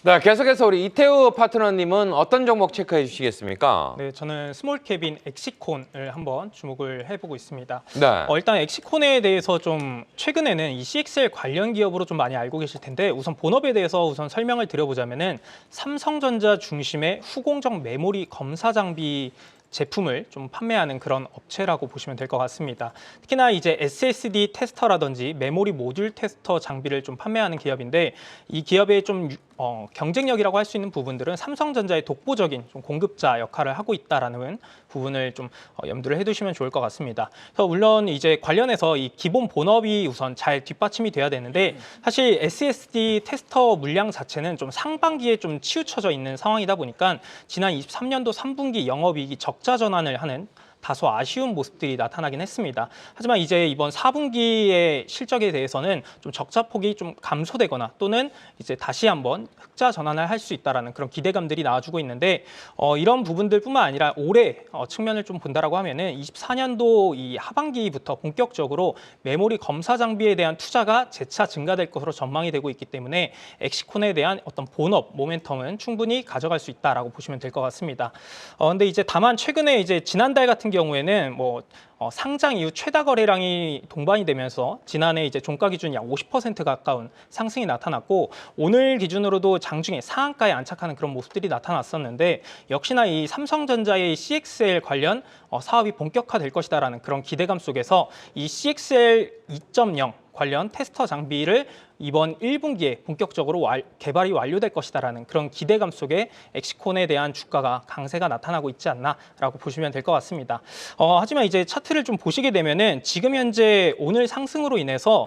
네, 계속해서 우리 이태우 파트너님은 어떤 종목 체크해 주시겠습니까? 네, 저는 스몰캡인 엑시콘을 한번 주목을 해보고 있습니다. 네. 일단 엑시콘에 대해서 좀 최근에는 이 CXL 관련 기업으로 좀 많이 알고 계실 텐데 우선 본업에 대해서 우선 설명을 드려보자면은 삼성전자 중심의 후공정 메모리 검사 장비 제품을 좀 판매하는 그런 업체라고 보시면 될 것 같습니다. 특히나 이제 SSD 테스터라든지 메모리 모듈 테스터 장비를 좀 판매하는 기업인데 이 기업의 좀 경쟁력이라고 할 수 있는 부분들은 삼성전자의 독보적인 좀 공급자 역할을 하고 있다라는 부분을 좀 염두를 해두시면 좋을 것 같습니다. 그래서 물론 이제 관련해서 이 기본 본업이 우선 잘 뒷받침이 돼야 되는데 사실 SSD 테스터 물량 자체는 좀 상반기에 좀 치우쳐져 있는 상황이다 보니까 지난 23년도 3분기 영업이익이 적자 전환을 하는 다소 아쉬운 모습들이 나타나긴 했습니다. 하지만 이제 이번 4분기의 실적에 대해서는 좀 적자폭이 좀 감소되거나 또는 이제 다시 한번 흑자 전환을 할 수 있다라는 그런 기대감들이 나와주고 있는데 이런 부분들뿐만 아니라 올해 측면을 좀 본다라고 하면은 24년도 이 하반기부터 본격적으로 메모리 검사 장비에 대한 투자가 재차 증가될 것으로 전망이 되고 있기 때문에 엑시콘에 대한 어떤 본업 모멘텀은 충분히 가져갈 수 있다라고 보시면 될 것 같습니다. 근데 이제 다만 최근에 이제 지난달 같은 경우에는 상장 이후 최다 거래량이 동반이 되면서 지난해 이제 종가 기준 약 50% 가까운 상승이 나타났고 오늘 기준으로도 장중에 상한가에 안착하는 그런 모습들이 나타났었는데 역시나 이 삼성전자의 CXL 관련 사업이 본격화될 것이다라는 그런 기대감 속에서 이 CXL 2.0 관련 테스터 장비를 이번 1분기에 본격적으로 개발이 완료될 것이다라는 그런 기대감 속에 엑시콘에 대한 주가가 강세가 나타나고 있지 않나라고 보시면 될 것 같습니다. 하지만 이제 차트를 좀 보시게 되면은 지금 현재 오늘 상승으로 인해서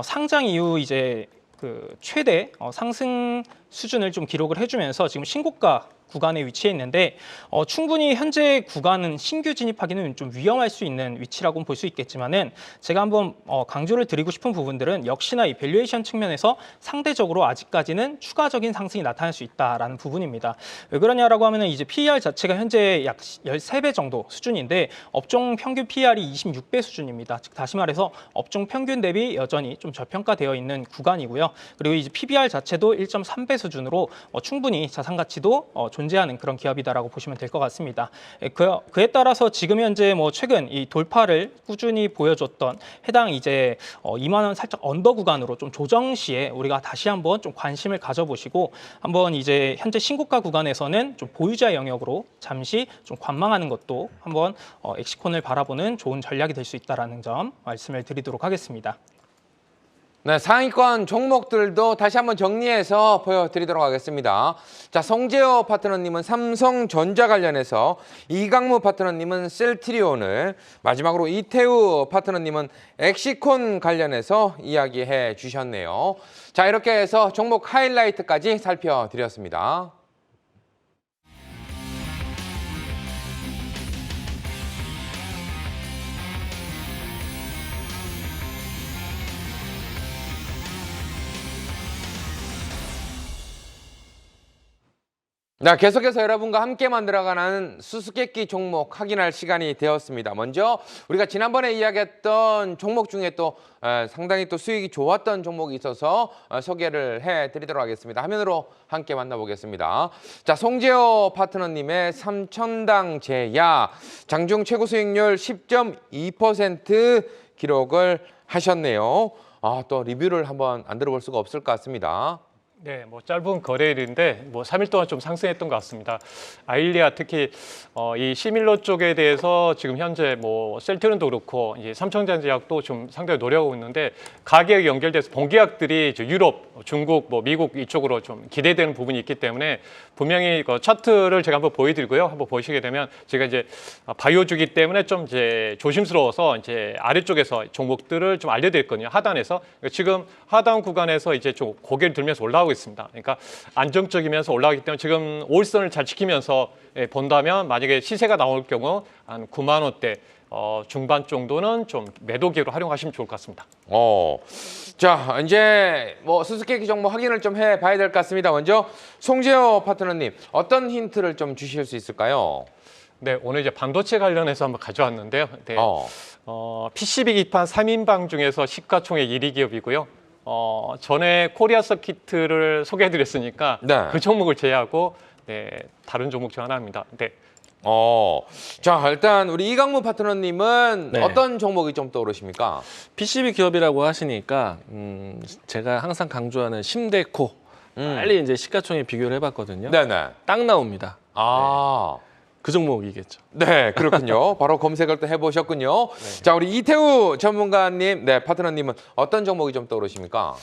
상장 이후 이제 그 최대 상승 수준을 좀 기록을 해주면서 지금 신고가 구간에 위치해 있는데 충분히 현재 구간은 신규 진입하기는 좀 위험할 수 있는 위치라고 볼 수 있겠지만은 제가 한번 강조를 드리고 싶은 부분들은 역시나 이 밸류에이션 측면에서 상대적으로 아직까지는 추가적인 상승이 나타날 수 있다라는 부분입니다. 왜 그러냐라고 하면은 이제 PER 자체가 현재 약 13배 정도 수준인데 업종 평균 PER이 26배 수준입니다. 즉 다시 말해서 업종 평균 대비 여전히 좀 저평가되어 있는 구간이고요. 그리고 이제 PBR 자체도 1.3배 수준으로 충분히 자산 가치도 존재하는 그런 기업이다라고 보시면 될 것 같습니다. 그에 따라서 지금 현재 최근 이 돌파를 꾸준히 보여줬던 해당 이제 2만 원 살짝 언더 구간으로 좀 조정 시에 우리가 다시 한번 좀 관심을 가져보시고 한번 이제 현재 신고가 구간에서는 좀 보유자 영역으로 잠시 좀 관망하는 것도 한번 엑시콘을 바라보는 좋은 전략이 될 수 있다라는 점 말씀을 드리도록 하겠습니다. 네, 상위권 종목들도 다시 한번 정리해서 보여드리도록 하겠습니다. 자, 송재호 파트너님은 삼성전자 관련해서, 이강무 파트너님은 셀트리온을, 마지막으로 이태우 파트너님은 엑시콘 관련해서 이야기해 주셨네요. 자, 이렇게 해서 종목 하이라이트까지 살펴드렸습니다. 네, 계속해서 여러분과 함께 만들어가는 수수께끼 종목 확인할 시간이 되었습니다. 먼저 우리가 지난번에 이야기했던 종목 중에 또 상당히 또 수익이 좋았던 종목이 있어서 소개를 해드리도록 하겠습니다. 화면으로 함께 만나보겠습니다. 자, 송재호 파트너님의 삼천당 제야 장중 최고 수익률 10.2% 기록을 하셨네요. 또 리뷰를 한번 안 들어볼 수가 없을 것 같습니다. 네, 짧은 거래일인데 3일 동안 좀 상승했던 것 같습니다. 아일리아 특히 이 시밀러 쪽에 대해서 지금 현재 셀트론도 그렇고 이제 삼성전자제약도 좀 상당히 노력하고 있는데 가계약이 연결돼서 본계약들이 이제 유럽, 중국, 미국 이쪽으로 좀 기대되는 부분이 있기 때문에 분명히 그 차트를 제가 한번 보여드리고요. 한번 보시게 되면 제가 이제 바이오주기 때문에 좀 이제 조심스러워서 이제 아래쪽에서 종목들을 좀 알려드렸거든요. 하단에서 지금 하단 구간에서 이제 좀 고개를 들면서 올라오고 있습니다. 그러니까 안정적이면서 올라가기 때문에 지금 5일선을 잘 지키면서 본다면 만약에 시세가 나올 경우 한 9만 원대 중반 정도는 좀 매도 기회로 활용하시면 좋을 것 같습니다. 자, 이제 수수께끼 종목 확인을 좀 해봐야 될 것 같습니다. 먼저 송재호 파트너님, 어떤 힌트를 좀 주실 수 있을까요? 네, 오늘 이제 반도체 관련해서 한번 가져왔는데요. 네, PCB 기판 3인방 중에서 시가총액 1위 기업이고요. 전에 코리아 서킷을 소개해드렸으니까 네. 그 종목을 제외하고 네, 다른 종목 중 하나입니다. 네. 자, 일단 우리 이강무 파트너님은 네. 어떤 종목이 좀 떠오르십니까? PCB 기업이라고 하시니까 제가 항상 강조하는 심데코 빨리 이제 시가총액 비교를 해봤거든요. 네네. 딱 나옵니다. 아. 그 종목이겠죠. 네, 그렇군요. 바로 검색을 또 해보셨군요. 자, 우리 이태우 전문가님, 네, 파트너님은 어떤 종목이 좀 떠오르십니까?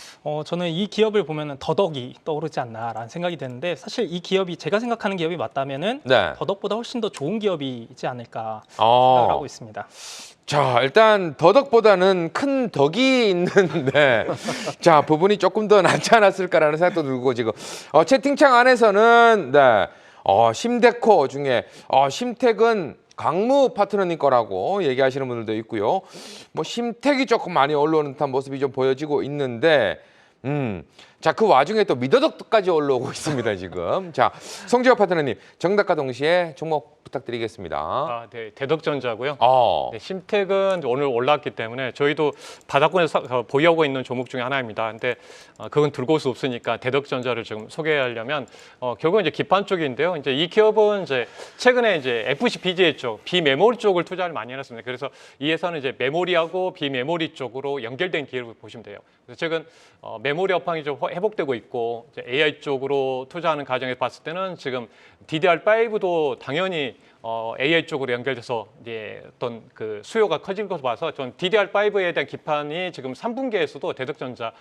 저는 이 기업을 보면은 더덕이 떠오르지 않나라는 생각이 드는데 사실 이 기업이 제가 생각하는 기업이 맞다면은 네. 더덕보다 훨씬 더 좋은 기업이지 않을까 생각을 하고 있습니다. 자, 일단 더덕보다는 큰 덕이 있는데 자, 부분이 조금 더 낫지 않았을까라는 생각도 들고 지금 채팅창 안에서는 네. 심데코 중에 심택은 강무 파트너님 거라고 얘기하시는 분들도 있고요. 뭐 심택이 조금 많이 올라오는 듯한 모습이 좀 보여지고 있는데 자, 그 와중에 또 미더덕까지 올라오고 있습니다, 지금. 자, 송지호 파트너님, 정답과 동시에 종목 부탁드리겠습니다. 네, 대덕전자고요. 어. 네, 심택은 오늘 올랐기 때문에 저희도 바닥권에서 보유하고 있는 종목 중에 하나입니다. 근데 그건 들고 올 수 없으니까 대덕전자를 지금 소개하려면 결국은 이제 기판 쪽인데요. 이제 이 기업은 이제 최근에 이제 FCBGA 쪽, 비메모리 쪽을 투자를 많이 해놨습니다. 그래서 이 회사는 이제 메모리하고 비메모리 쪽으로 연결된 기업을 보시면 돼요. 그래서 최근 메모리 업황이 좀 회복되고 있고 이제 AI 쪽으로 투자하는 과정에서 봤을 때는 지금 DDR5도 당연히 AI 쪽으로 연결돼서 이제 어떤 그 수요가 커진 것을 봐서 전 DDR5에 대한 기판이 지금 3분기에서도 대덕전자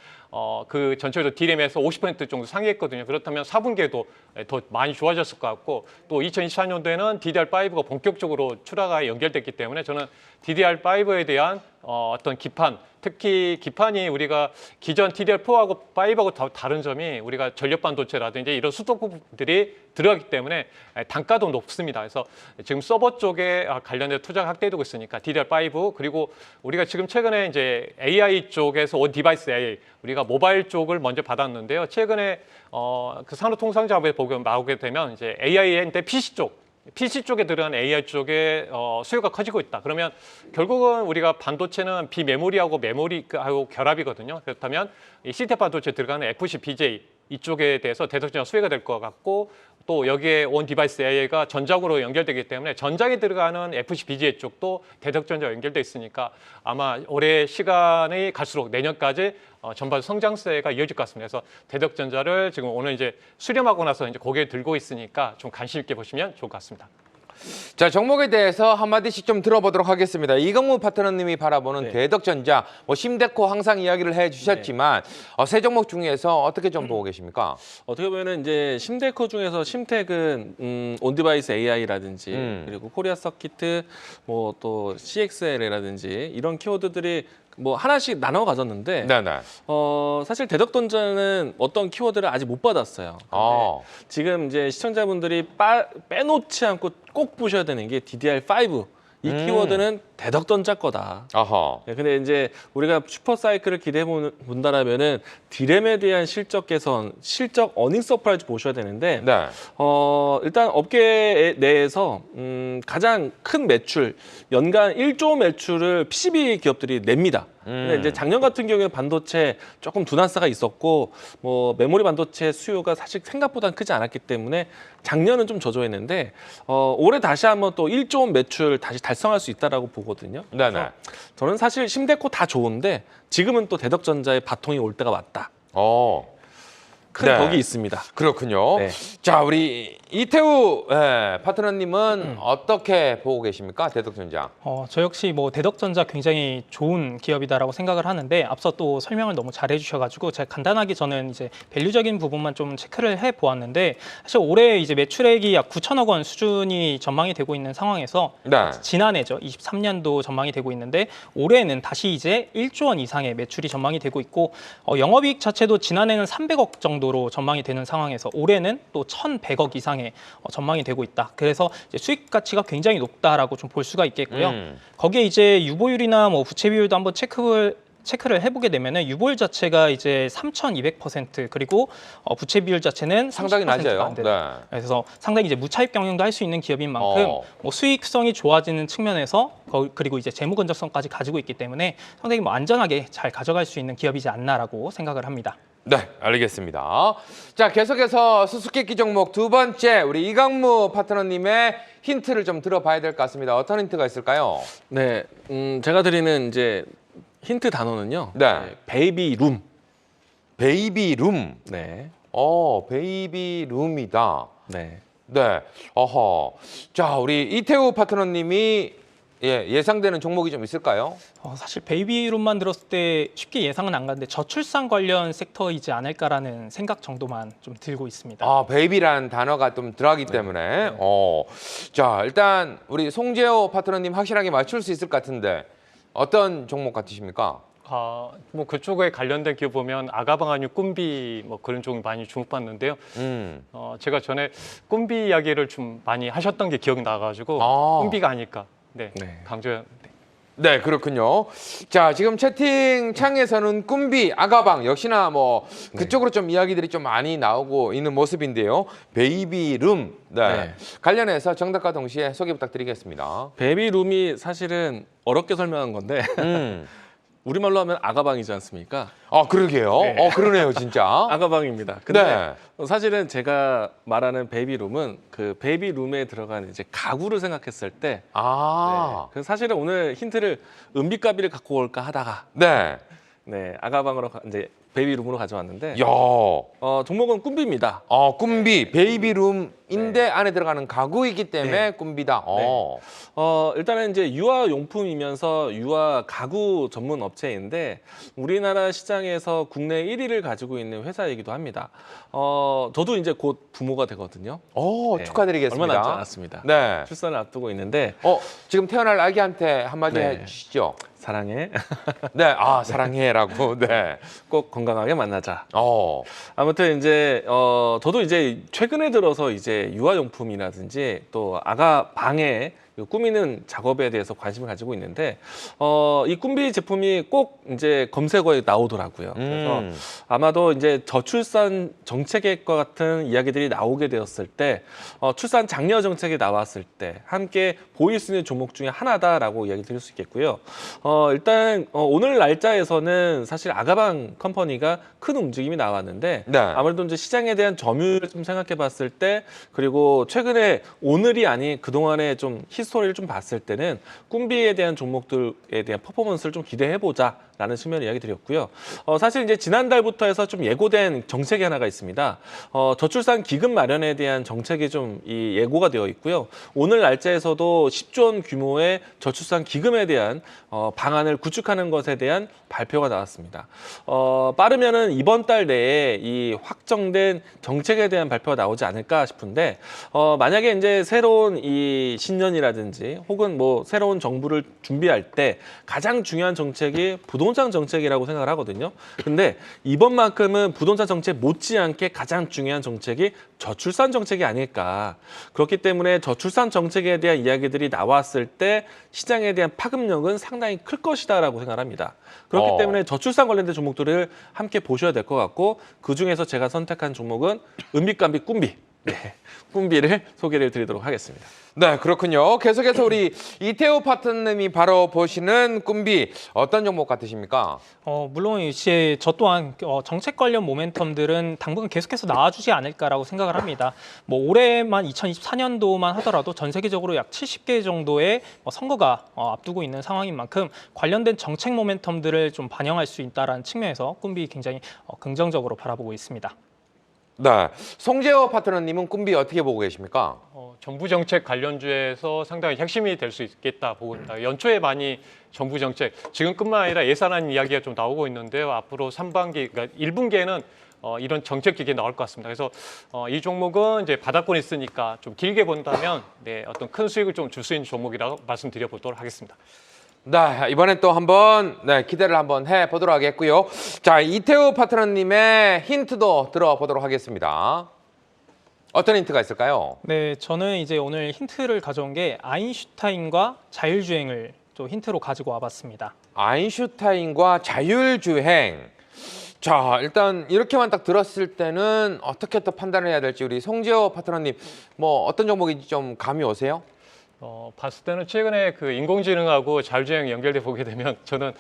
그 전체적으로 D램에서 50% 정도 상회했거든요. 그렇다면 4분기에도 더 많이 좋아졌을 것 같고 또 2024년도에는 DDR5가 본격적으로 출하가 연결됐기 때문에 저는 DDR5에 대한 어떤 기판, 특히 기판이 우리가 기존 DDR4하고 5하고 다른 점이 우리가 전력 반도체라든지 이런 수도부들이 들어가기 때문에 단가도 높습니다. 그래서 지금 서버 쪽에 관련해서 투자가 확대되고 있으니까 DDR5 그리고 우리가 지금 최근에 이제 AI 쪽에서 온 디바이스 AI 우리가 모바일 쪽을 먼저 받았는데요. 최근에 그 산업통상자업에 나오게 되면 이제 AI인데 PC 쪽에 들어간 AI 쪽에 수요가 커지고 있다. 그러면 결국은 우리가 반도체는 비메모리하고 메모리하고 결합이거든요. 그렇다면 이 시스템 반도체에 들어가는 FCBGA 이쪽에 대해서 대덕전자 수혜가 될 것 같고 또 여기에 온 디바이스 AI가 전장으로 연결되기 때문에 전장에 들어가는 FCBGA 쪽도 대덕전자와 연결돼 있으니까 아마 올해 시간이 갈수록 내년까지 전반 성장세가 이어질 것 같습니다. 그래서 대덕전자를 지금 오늘 이제 수렴하고 나서 이제 고개를 들고 있으니까 좀 관심 있게 보시면 좋을 것 같습니다. 자, 종목에 대해서 한마디씩 좀 들어보도록 하겠습니다. 이강무 파트너님이 바라보는 네. 대덕전자, 뭐 심데코 항상 이야기를 해주셨지만 세 종목 중에서 어떻게 좀 보고 계십니까? 어떻게 보면은 이제 심데코 중에서 심텍은 온디바이스 AI라든지 그리고 코리아 서킷, 뭐 또 CXL이라든지 이런 키워드들이 뭐 하나씩 나눠 가졌는데 네네. 사실 대덕전자는 어떤 키워드를 아직 못 받았어요. 근데 지금 이제 시청자분들이 빼놓지 않고 꼭 보셔야 되는 게 DDR5 이 키워드는 대덕전자 거다. 어허. 네, 근데 이제 우리가 슈퍼 사이클을 기대해 본다라면은 디램에 대한 실적 개선, 실적 어닝 서프라이즈 보셔야 되는데 네. 일단 업계 내에서 가장 큰 매출, 연간 1조 매출을 PCB 기업들이 냅니다. 근데 이제 작년 같은 경우에 반도체 조금 둔화세가 있었고 뭐 메모리 반도체 수요가 사실 생각보다는 크지 않았기 때문에 작년은 좀 저조했는데 올해 다시 한번 또 1조 원 매출 다시 달성할 수 있다라고 보거든요. 네네. 저는 사실 심데코 다 좋은데 지금은 또 대덕전자의 바통이 올 때가 왔다. 큰 네. 덕이 있습니다. 그렇군요. 네. 자, 우리 이태우 파트너님은 어떻게 보고 계십니까? 대덕전자. 저 역시 뭐 대덕전자 굉장히 좋은 기업이다라고 생각을 하는데 앞서 또 설명을 너무 잘 해주셔가지고 제가 간단하게 저는 이제 밸류적인 부분만 좀 체크를 해 보았는데 사실 올해 이제 매출액이 약 9천억 원 수준이 전망이 되고 있는 상황에서 네. 지난해죠 23년도 전망이 되고 있는데 올해는 다시 이제 1조 원 이상의 매출이 전망이 되고 있고 영업이익 자체도 지난해는 300억 정도로 전망이 되는 상황에서 올해는 또 1,100억 이상의 전망이 되고 있다. 그래서 이제 수익 가치가 굉장히 높다라고 좀 볼 수가 있겠고요. 거기에 이제 유보율이나 뭐 부채 비율도 한번 체크를 체크를 해보게 되면은 유보율 자체가 이제 3,200% 그리고 부채 비율 자체는 상당히 30%가 낮아요. 안 되는. 네. 그래서 상당히 이제 무차입 경영도 할 수 있는 기업인 만큼 뭐 수익성이 좋아지는 측면에서 그리고 이제 재무 건전성까지 가지고 있기 때문에 상당히 뭐 안전하게 잘 가져갈 수 있는 기업이지 않나라고 생각을 합니다. 네, 알겠습니다. 자, 계속해서 수수께끼 종목 두 번째 우리 이강무 파트너님의 힌트를 좀 들어봐야 될 것 같습니다. 어떤 힌트가 있을까요? 네, 제가 드리는 이제 힌트 단어는요. 네. 베이비룸. 베이비룸. 네, 베이비룸이다. 네. 네. 어허. 자, 우리 이태우 파트너님이 예상되는 종목이 좀 있을까요? 사실 베이비룸만 들었을 때 쉽게 예상은 안 가는데 저출산 관련 섹터이지 않을까라는 생각 정도만 좀 들고 있습니다. 베이비라는 단어가 좀 들어가기 때문에. 자, 일단 우리 송재호 파트너님 확실하게 맞출 수 있을 것 같은데 어떤 종목 같으십니까? 뭐 그쪽에 관련된 기업 보면 아가방아뉴, 꿈비 뭐 그런 쪽이 많이 주목받는데요. 제가 전에 꿈비 이야기를 좀 많이 하셨던 게 기억이 나가지고 꿈비가 아닐까. 네, 네. 강조해. 네, 그렇군요. 자, 지금 채팅창에서는 꿈비, 아가방 역시나 뭐 그쪽으로 좀 이야기들이 좀 많이 나오고 있는 모습인데요. 베이비룸 네. 관련해서 정답과 동시에 소개 부탁드리겠습니다. 베이비룸이 사실은 어렵게 설명한 건데 우리말로 하면 아가방이지 않습니까? 그러게요. 네. 그러네요, 진짜. 아가방입니다. 근데 네. 사실은 제가 말하는 베이비룸은 그 베이비룸에 들어간 이제 가구를 생각했을 때 그래서 사실은 오늘 힌트를 은비가비를 갖고 올까 하다가 네. 네, 아가방으로 이제 베이비룸으로 가져왔는데 야. 종목은 꿈비입니다. 꿈비, 베이비룸인데 안에 들어가는 가구이기 때문에 꿈비다. 일단은 이제 유아용품이면서 유아 가구 전문 업체인데 우리나라 시장에서 국내 1위를 가지고 있는 회사이기도 합니다. 저도 이제 곧 부모가 되거든요. 네, 축하드리겠습니다. 얼마 남지 않았습니다. 네. 출산을 앞두고 있는데 지금 태어날 아기한테 한마디 네. 해주시죠. 사랑해. 네, 사랑해라고. 네. 꼭 건강하게 만나자. 어. 아무튼 이제 저도 이제 최근에 들어서 이제 유아용품이라든지 또 아가 방에 꾸미는 작업에 대해서 관심을 가지고 있는데 이 꿈비 제품이 꼭 이제 검색어에 나오더라고요. 그래서 아마도 이제 저출산 정책과 같은 이야기들이 나오게 되었을 때 출산 장려 정책이 나왔을 때 함께 보일 수 있는 종목 중에 하나다라고 이야기 드릴 수 있겠고요. 일단 오늘 날짜에서는 사실 아가방 컴퍼니가 큰 움직임이 나왔는데 네. 아무래도 이제 시장에 대한 점유율을 좀 생각해 봤을 때 그리고 최근에 오늘이 아닌 그동안에 좀 히스토리를 좀 봤을 때는 꿈비에 대한 종목들에 대한 퍼포먼스를 좀 기대해 보자라는 측면을 이야기 드렸고요. 사실 이제 지난달부터 해서 좀 예고된 정책이 하나가 있습니다. 저출산 기금 마련에 대한 정책이 좀 예고가 되어 있고요. 오늘 날짜에서도 10조 원 규모의 저출산 기금에 대한 방안을 구축하는 것에 대한 발표가 나왔습니다. 빠르면은 이번 달 내에 이 확정된 정책에 대한 발표가 나오지 않을까 싶은데 만약에 이제 새로운 이 신년이라든지 혹은 뭐 새로운 정부를 준비할 때 가장 중요한 정책이 부동산 정책이라고 생각을 하거든요. 근데 이번만큼은 부동산 정책 못지않게 가장 중요한 정책이 저출산 정책이 아닐까. 그렇기 때문에 저출산 정책에 대한 이야기들이 나왔을 때 시장에 대한 파급력은 상당히 클 것이다라고 생각합니다. 그렇기 때문에 저출산 관련된 종목들을 함께 보셔야 될 것 같고 그중에서 제가 선택한 종목은 은비깜비 꿈비. 네, 꿈비를 소개를 드리도록 하겠습니다. 네, 그렇군요. 계속해서 우리 이태우 파트너님이 바로 보시는 꿈비 어떤 종목 같으십니까? 물론 이제 저 또한 정책 관련 모멘텀들은 당분간 계속해서 나와주지 않을까라고 생각을 합니다. 뭐 올해만 2024년도만 하더라도 전 세계적으로 약 70개 정도의 선거가 앞두고 있는 상황인 만큼 관련된 정책 모멘텀들을 좀 반영할 수 있다는 측면에서 꿈비 굉장히 긍정적으로 바라보고 있습니다. 네, 송재호 파트너님은 꿈비 어떻게 보고 계십니까? 정부 정책 관련주에서 상당히 핵심이 될 수 있겠다 보고 있다. 연초에 많이 정부 정책, 지금뿐만 아니라 예산안 이야기가 좀 나오고 있는데요. 앞으로 3분기, 그러니까 1분기에는 이런 정책 기획이 나올 것 같습니다. 그래서 이 종목은 이제 바닥권이 있으니까 좀 길게 본다면 어떤 큰 수익을 좀 줄 수 있는 종목이라고 말씀드려 보도록 하겠습니다. 네, 이번엔 또 한번 기대를 한번 해보도록 하겠고요. 자, 이태우 파트너님의 힌트도 들어보도록 하겠습니다. 어떤 힌트가 있을까요? 네, 저는 이제 오늘 힌트를 가져온 게 아인슈타인과 자율주행을 또 힌트로 가지고 와봤습니다. 아인슈타인과 자율주행. 자, 일단 이렇게만 딱 들었을 때는 어떻게 또 판단을 해야 될지 우리 송재호 파트너님 뭐 어떤 종목인지 좀 감이 오세요? 봤을 때는 최근에 그 인공지능하고 자율주행 연결돼 보게 되면 저는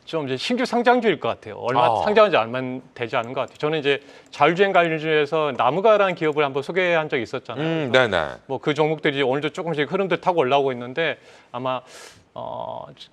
좀 이제 신규 상장주일 것 같아요. 얼마 상장한지 얼마 되지 않은 것 같아요. 저는 이제 자율주행 관련주에서 나무가라는 기업을 한번 소개한 적이 있었잖아요. 네네. 뭐 그 종목들이 오늘도 조금씩 흐름들 타고 올라오고 있는데 아마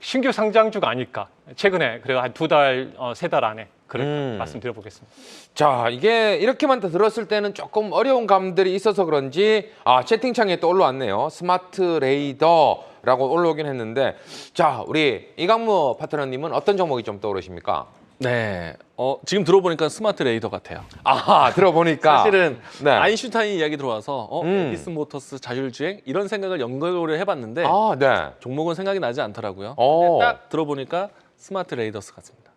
신규 상장주가 아닐까. 최근에 그래도 한 2달, 3달 안에 그렇게 말씀드려보겠습니다. 자, 이게 이렇게만 더 들었을 때는 조금 어려운 감들이 있어서 그런지 채팅창에 또 올라왔네요. 스마트 레이더라고 올라오긴 했는데 자, 우리 이강무 파트너님은 어떤 종목이 좀 떠오르십니까? 네. 지금 들어보니까 스마트 레이더 같아요. 들어보니까 사실은 네. 아인슈타인 이야기 들어와서 에디슨 모터스 자율주행 이런 생각을 연결을 해봤는데 네. 종목은 생각이 나지 않더라고요. 오. 근데 딱 들어보니까 스마트 레이더스 같습니다.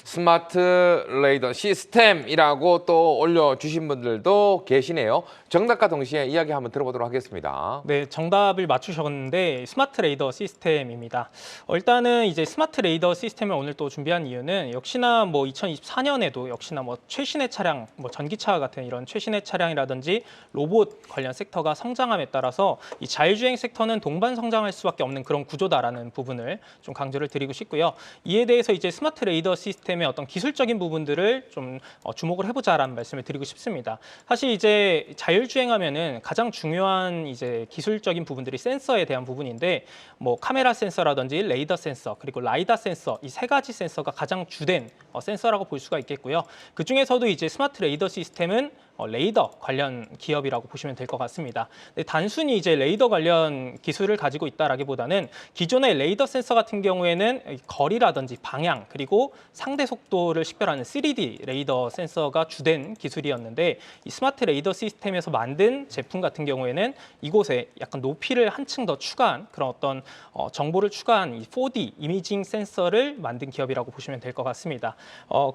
스마트 레이더 시스템이라고 또 올려주신 분들도 계시네요. 정답과 동시에 이야기 한번 들어보도록 하겠습니다. 네, 정답을 맞추셨는데 스마트 레이더 시스템입니다. 일단은 이제 스마트 레이더 시스템을 오늘 또 준비한 이유는 역시나 뭐 2024년에도 역시나 뭐 최신의 차량, 뭐 전기차 같은 이런 최신의 차량이라든지 로봇 관련 섹터가 성장함에 따라서 이 자율주행 섹터는 동반 성장할 수밖에 없는 그런 구조다라는 부분을 좀 강조를 드리고 싶고요. 이에 대해서 이제 스마트 레이더 시스템의 어떤 기술적인 부분들을 좀 주목을 해보자라는 말씀을 드리고 싶습니다. 사실 이제 자율주행하면은 가장 중요한 이제 기술적인 부분들이 센서에 대한 부분인데 뭐 카메라 센서라든지 레이더 센서 그리고 라이다 센서 이 세 가지 센서가 가장 주된 센서라고 볼 수가 있겠고요. 그 중에서도 이제 스마트 레이더 시스템은 레이더 관련 기업이라고 보시면 될 것 같습니다. 근데 단순히 이제 레이더 관련 기술을 가지고 있다라기보다는 기존의 레이더 센서 같은 경우에는 거리라든지 방향 그리고 상대 속도를 식별하는 3D 레이더 센서가 주된 기술이었는데 이 스마트 레이더 시스템에서 만든 제품 같은 경우에는 이곳에 약간 높이를 한층 더 추가한 그런 어떤 정보를 추가한 이 4D 이미징 센서를 만든 기업이라고 보시면 될 것 같습니다.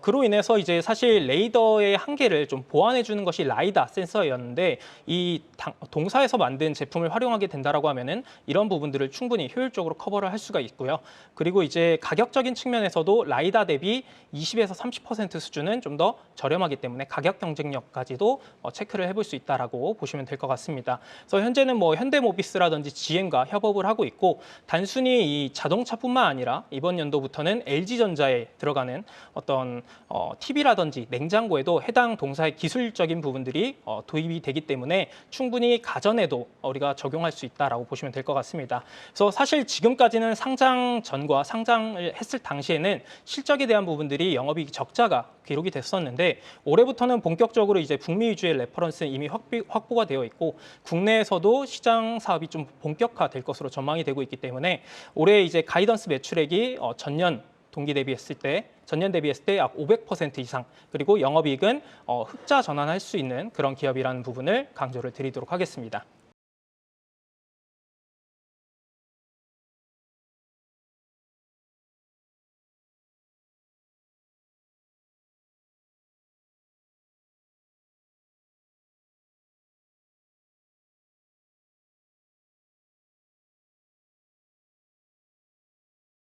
그로 인해서 이제 사실 레이더의 한계를 좀 보완해 주는 것이 라이다 센서였는데 이 동사에서 만든 제품을 활용하게 된다라고 하면은 이런 부분들을 충분히 효율적으로 커버를 할 수가 있고요. 그리고 이제 가격적인 측면에서도 라이다 대비 20에서 30% 수준은 좀 더 저렴하기 때문에 가격 경쟁력까지도 체크를 해볼 수 있다라고 보시면 될 것 같습니다. 그래서 현재는 뭐 현대모비스라든지 GM과 협업을 하고 있고 단순히 이 자동차뿐만 아니라 이번 연도부터는 LG전자에 들어가는 어떤 TV라든지 냉장고에도 해당 동사의 기술적인 부분들이 도입이 되기 때문에 충분히 가전에도 우리가 적용할 수 있다라고 보시면 될 것 같습니다. 그래서 사실 지금까지는 상장 전과 상장을 했을 당시에는 실적에 대한 부분들이 영업이익 적자가 기록이 됐었는데 올해부터는 본격적으로 이제 북미 위주의 레퍼런스는 이미 확보가 되어 있고 국내에서도 시장 사업이 좀 본격화될 것으로 전망이 되고 있기 때문에 올해 이제 가이던스 매출액이 전년 대비했을 때 약 500% 이상 그리고 영업이익은 흑자 전환할 수 있는 그런 기업이라는 부분을 강조를 드리도록 하겠습니다.